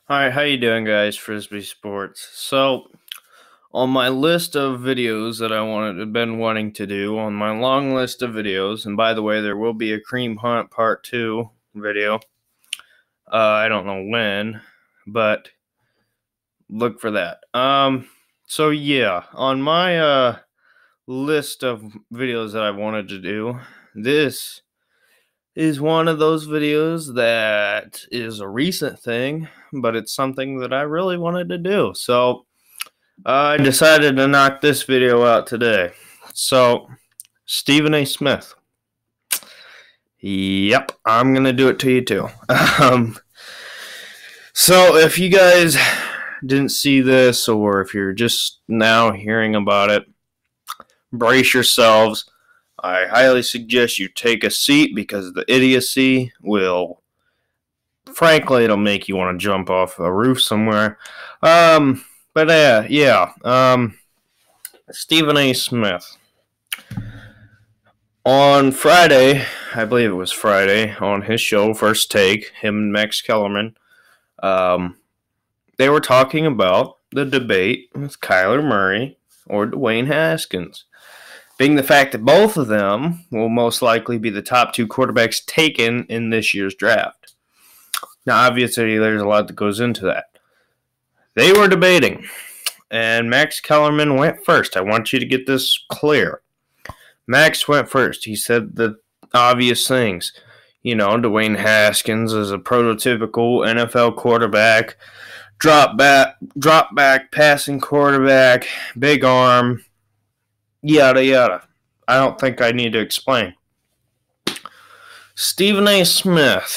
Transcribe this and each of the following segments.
Hi, how you doing, guys? Frisbee Sports. So, on my list of videos that been wanting to do, on my long list of videos, and by the way, there will be a Cream Hunt Part 2 video. I don't know when, but look for that. So yeah, on my list of videos that I wanted to do, this is one of those videos that is a recent thing, but it's something that I really wanted to do. So, I decided to knock this video out today. So, Stephen A. Smith. Yep, I'm gonna do it to you too. So if you guys didn't see this, or if you're just now hearing about it, brace yourselves. I highly suggest you take a seat because the idiocy will, frankly, it'll make you want to jump off a roof somewhere. Stephen A. Smith. On Friday, I believe it was Friday, on his show, First Take, him and Max Kellerman, they were talking about the debate with Kyler Murray or Dwayne Haskins, being the fact that both of them will most likely be the top two quarterbacks taken in this year's draft. Now, obviously, there's a lot that goes into that. They were debating, and Max Kellerman went first. I want you to get this clear. Max went first. He said the obvious things. You know, Dwayne Haskins is a prototypical NFL quarterback, drop back passing quarterback, big arm, yada yada. I don't think I need to explain. Stephen A. Smith.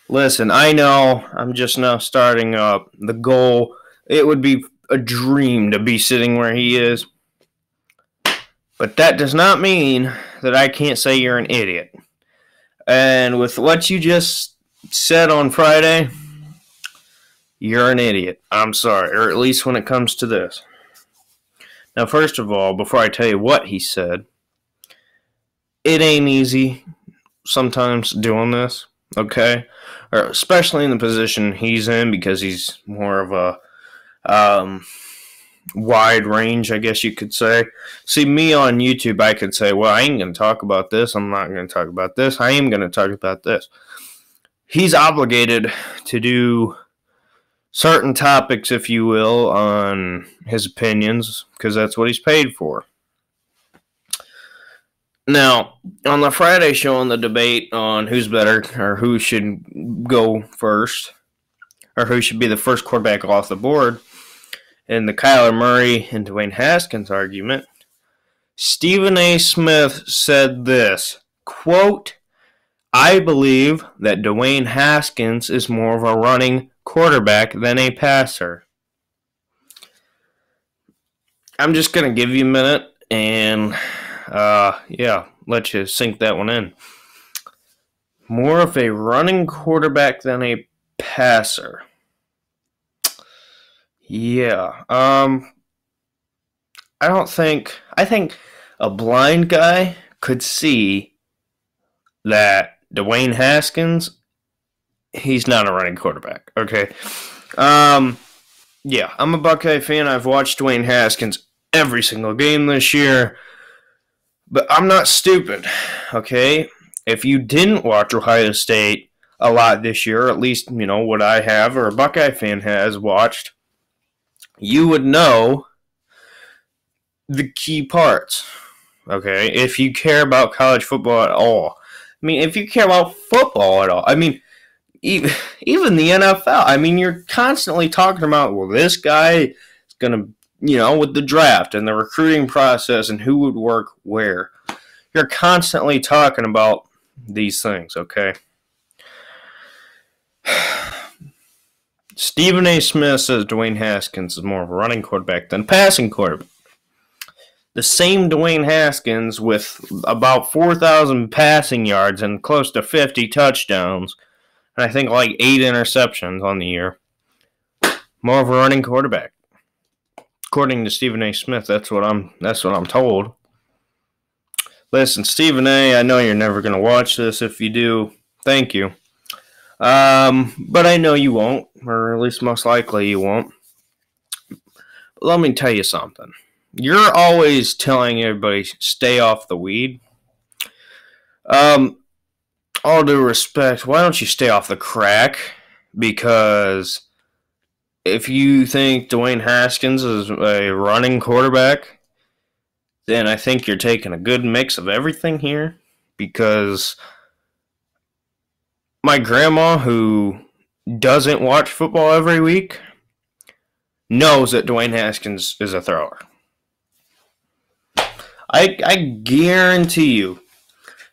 Listen, I know I'm just now starting up. The goal, it would be a dream to be sitting where he is. But that does not mean that I can't say you're an idiot. And with what you just said on Friday, you're an idiot. I'm sorry, or at least when it comes to this. Now, first of all, before I tell you what he said, it ain't easy sometimes doing this, okay? Or especially in the position he's in because he's more of a wide range, I guess you could say. See, me on YouTube, I could say, well, I ain't going to talk about this. I'm not going to talk about this. I am going to talk about this. He's obligated to do certain topics, if you will, on his opinions, because that's what he's paid for. Now, on the Friday show, on the debate on who's better, or who should go first, or who should be the first quarterback off the board, in the Kyler Murray and Dwayne Haskins argument, Stephen A. Smith said this, quote, I believe that Dwayne Haskins is more of a running quarterback than a passer. I'm just going to give you a minute and, let you sink that one in. More of a running quarterback than a passer. Yeah. I think a blind guy could see that Dwayne Haskins, he's not a running quarterback. Okay. Yeah, I'm a Buckeye fan. I've watched Dwayne Haskins every single game this year. But I'm not stupid. Okay? If you didn't watch Ohio State a lot this year, at least, you know, what I have or a Buckeye fan has watched, you would know the key parts, okay, if you care about college football at all. I mean, if you care about football at all, I mean, even the NFL, I mean, you're constantly talking about, well, this guy is going to, you know, with the draft and the recruiting process and who would work where. You're constantly talking about these things, okay? Stephen A. Smith says Dwayne Haskins is more of a running quarterback than a passing quarterback. The same Dwayne Haskins with about 4,000 passing yards and close to 50 touchdowns, and I think like 8 interceptions on the year. More of a running quarterback. According to Stephen A. Smith, that's what I'm told. Listen, Stephen A., I know you're never going to watch this. If you do, thank you. But I know you won't, or at least most likely you won't. But let me tell you something. You're always telling everybody stay off the weed. All due respect, why don't you stay off the crack? Because if you think Dwayne Haskins is a running quarterback, then I think you're taking a good mix of everything here. Because my grandma, who doesn't watch football every week, knows that Dwayne Haskins is a thrower. I guarantee you,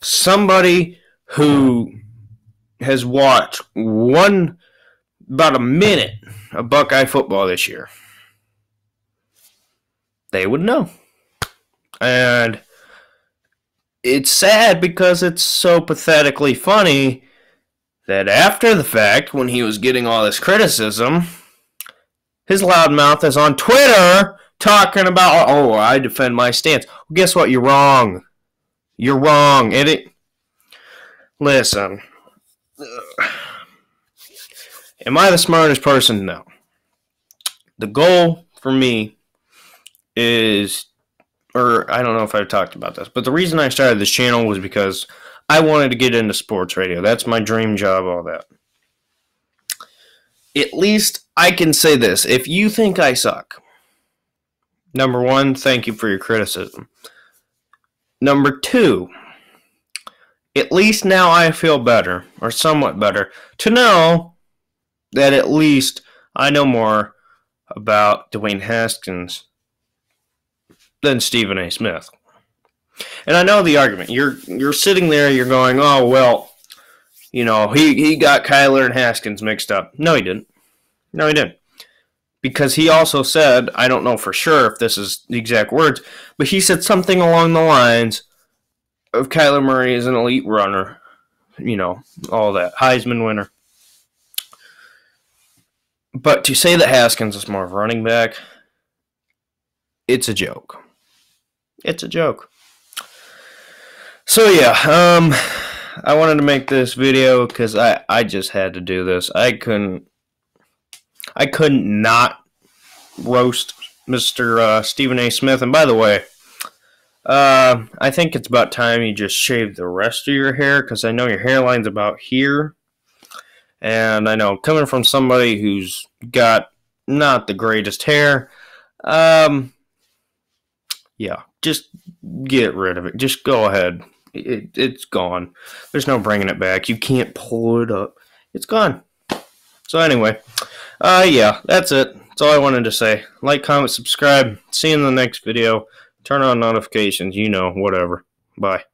somebody who has watched about a minute of Buckeye football this year, they would know. And it's sad because it's so pathetically funny that after the fact, when he was getting all this criticism, his loudmouth is on Twitter talking about, oh, I defend my stance. Well, guess what? You're wrong. You're wrong. Listen. Am I the smartest person? No. The goal for me is, or I don't know if I've talked about this, but the reason I started this channel was because I wanted to get into sports radio. That's my dream job, all that. At least I can say this. If you think I suck, number one, thank you for your criticism. Number two, at least now I feel better, or somewhat better, to know that at least I know more about Dwayne Haskins than Stephen A. Smith. And I know the argument. You're sitting there, you're going, oh, well, you know, he got Kyler and Haskins mixed up. No, he didn't. No, he didn't. Because he also said, I don't know for sure if this is the exact words, but he said something along the lines of Kyler Murray is an elite runner. You know, all that. Heisman winner. But to say that Haskins is more of a running back, it's a joke. It's a joke. So yeah, I wanted to make this video because I just had to do this. I couldn't not roast Mr. Stephen A. Smith. And by the way, I think it's about time you just shave the rest of your hair because I know your hairline's about here. And I know coming from somebody who's got not the greatest hair, yeah, just get rid of it. Just go ahead. It's gone. There's no bringing it back. You can't pull it up. It's gone. So anyway, yeah, that's it. That's all I wanted to say. Like, comment, subscribe. See you in the next video. Turn on notifications. You know, whatever. Bye.